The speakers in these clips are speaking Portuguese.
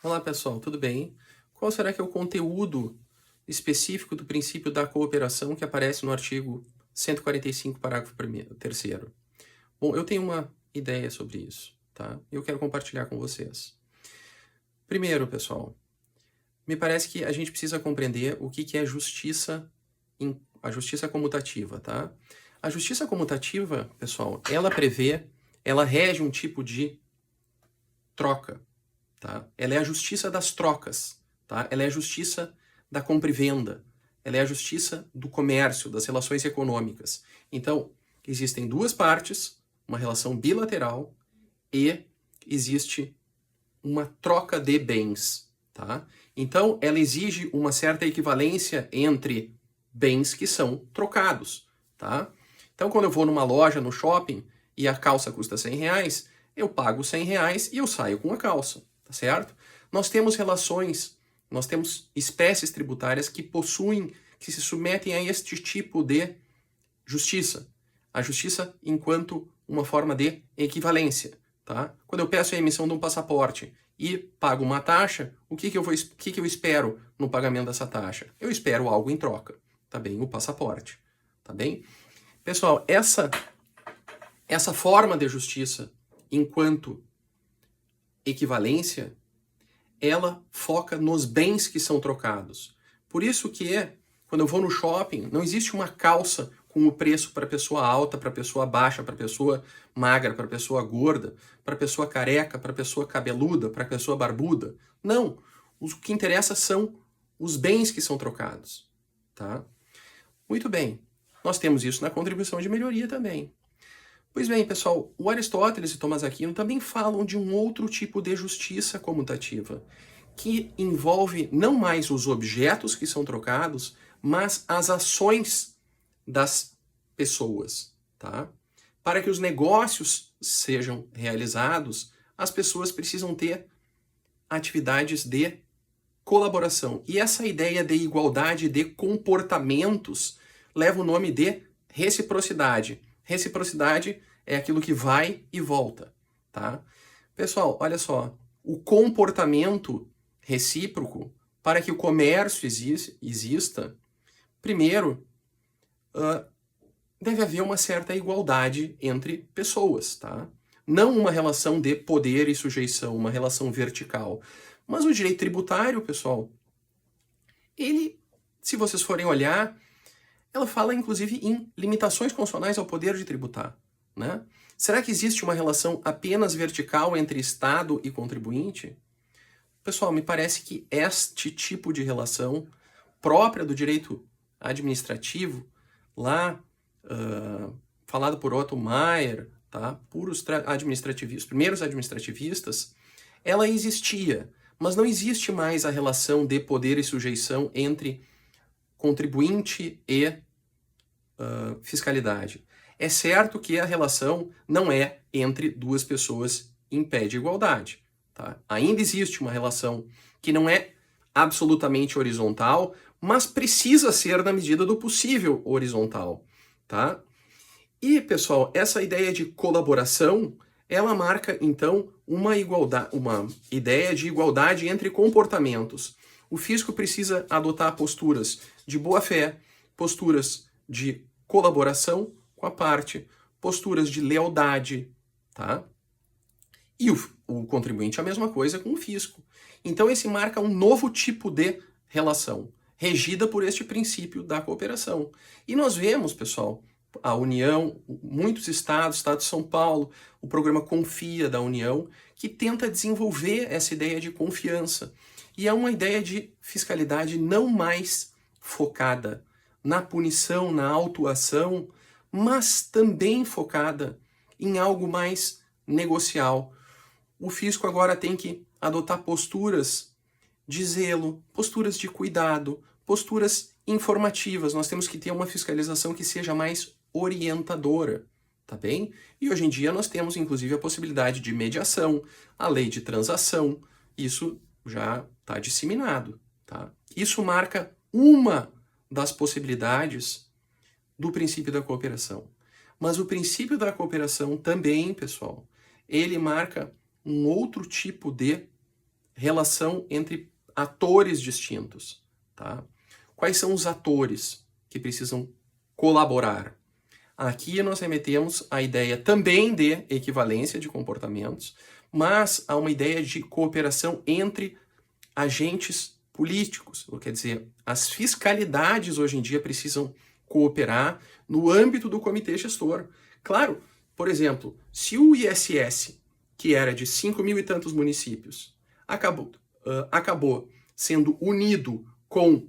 Olá pessoal, tudo bem? Qual será que é o conteúdo específico do princípio da cooperação que aparece no artigo 145, parágrafo 3º? Bom, eu tenho uma ideia sobre isso, tá? Eu quero compartilhar com vocês. Primeiro, pessoal, me parece que a gente precisa compreender o que é a justiça comutativa, tá? A justiça comutativa, pessoal, ela rege um tipo de troca, tá? Ela é a justiça das trocas, tá? Ela é a justiça da compra e venda. Ela é a justiça do comércio, das relações econômicas. Então, existem duas partes, uma relação bilateral e existe uma troca de bens, tá? Então, ela exige uma certa equivalência entre bens que são trocados, tá? Então, quando eu vou numa loja, no shopping, e a calça custa R$100, eu pago R$100 e eu saio com a calça, tá certo? Nós temos nós temos espécies tributárias que se submetem a este tipo de justiça. A justiça enquanto uma forma de equivalência, tá? Quando eu peço a emissão de um passaporte e pago uma taxa, o que eu espero no pagamento dessa taxa? Eu espero algo em troca, tá bem? O passaporte, tá bem? Pessoal, essa forma de justiça enquanto equivalência, ela foca nos bens que são trocados. Por isso que, quando eu vou no shopping, não existe uma calça com o preço para pessoa alta, para pessoa baixa, para pessoa magra, para pessoa gorda, para pessoa careca, para pessoa cabeluda, para pessoa barbuda. Não. O que interessa são os bens que são trocados, tá? Muito bem. Nós temos isso na contribuição de melhoria também. Pois bem, pessoal, o Aristóteles e Tomás Aquino também falam de um outro tipo de justiça comutativa, que envolve não mais os objetos que são trocados, mas as ações das pessoas, tá? Para que os negócios sejam realizados, as pessoas precisam ter atividades de colaboração. E essa ideia de igualdade de comportamentos leva o nome de reciprocidade. Reciprocidade é aquilo que vai e volta, tá? Pessoal, olha só, o comportamento recíproco, para que o comércio exista, primeiro, deve haver uma certa igualdade entre pessoas, tá? Não uma relação de poder e sujeição, uma relação vertical. Mas o direito tributário, pessoal, ele, se vocês forem olhar, ela fala inclusive em limitações constitucionais ao poder de tributar, né? Será que existe uma relação apenas vertical entre Estado e contribuinte? Pessoal, me parece que este tipo de relação própria do direito administrativo, lá falado por Otto Meyer, tá? Por os primeiros administrativistas, ela existia, mas não existe mais a relação de poder e sujeição entre contribuinte e fiscalidade. É certo que a relação não é entre duas pessoas em pé de igualdade. Tá? Ainda existe uma relação que não é absolutamente horizontal, mas precisa ser, na medida do possível, horizontal. Tá? E, pessoal, essa ideia de colaboração, ela marca, então, uma ideia de igualdade entre comportamentos. O fisco precisa adotar posturas de boa-fé, posturas de colaboração com a parte, posturas de lealdade, tá? E o contribuinte a mesma coisa com o fisco. Então esse marca um novo tipo de relação, regida por este princípio da cooperação. E nós vemos, pessoal, a União, muitos estados, o estado de São Paulo, o programa Confia da União, que tenta desenvolver essa ideia de confiança. E é uma ideia de fiscalidade não mais focada na punição, na autuação, mas também focada em algo mais negocial. O fisco agora tem que adotar posturas de zelo, posturas de cuidado, posturas informativas. Nós temos que ter uma fiscalização que seja mais orientadora, tá bem? E hoje em dia nós temos inclusive a possibilidade de mediação, a lei de transação, isso já está disseminado, tá? Isso marca uma das possibilidades do princípio da cooperação. Mas o princípio da cooperação também, pessoal, ele marca um outro tipo de relação entre atores distintos, tá? Quais são os atores que precisam colaborar? Aqui nós remetemos à ideia também de equivalência de comportamentos, mas há uma ideia de cooperação entre agentes políticos. Quer dizer, as fiscalidades hoje em dia precisam cooperar no âmbito do comitê gestor. Claro, por exemplo, se o ISS, que era de 5.000 e tantos municípios, acabou sendo unido com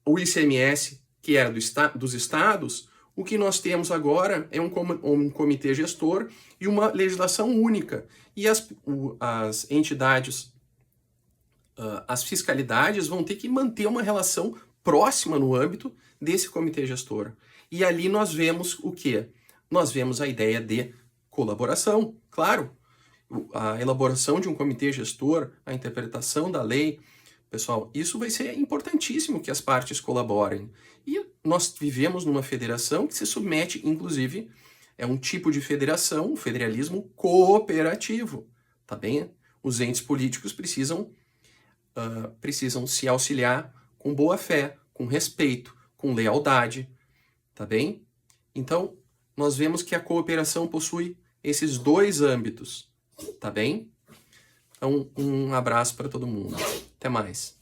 o ICMS, que era dos estados, o que nós temos agora é um comitê gestor e uma legislação única. E as entidades, as fiscalidades vão ter que manter uma relação próxima no âmbito desse comitê gestor. E ali nós vemos o quê? Nós vemos a ideia de colaboração. Claro, a elaboração de um comitê gestor, a interpretação da lei. Pessoal, isso vai ser importantíssimo que as partes colaborem. E nós vivemos numa federação que se submete, inclusive, é um tipo de federação, um federalismo cooperativo, tá bem? Os entes políticos precisam se auxiliar com boa fé, com respeito, com lealdade, tá bem? Então, nós vemos que a cooperação possui esses dois âmbitos, tá bem? Então, um abraço para todo mundo. Até mais.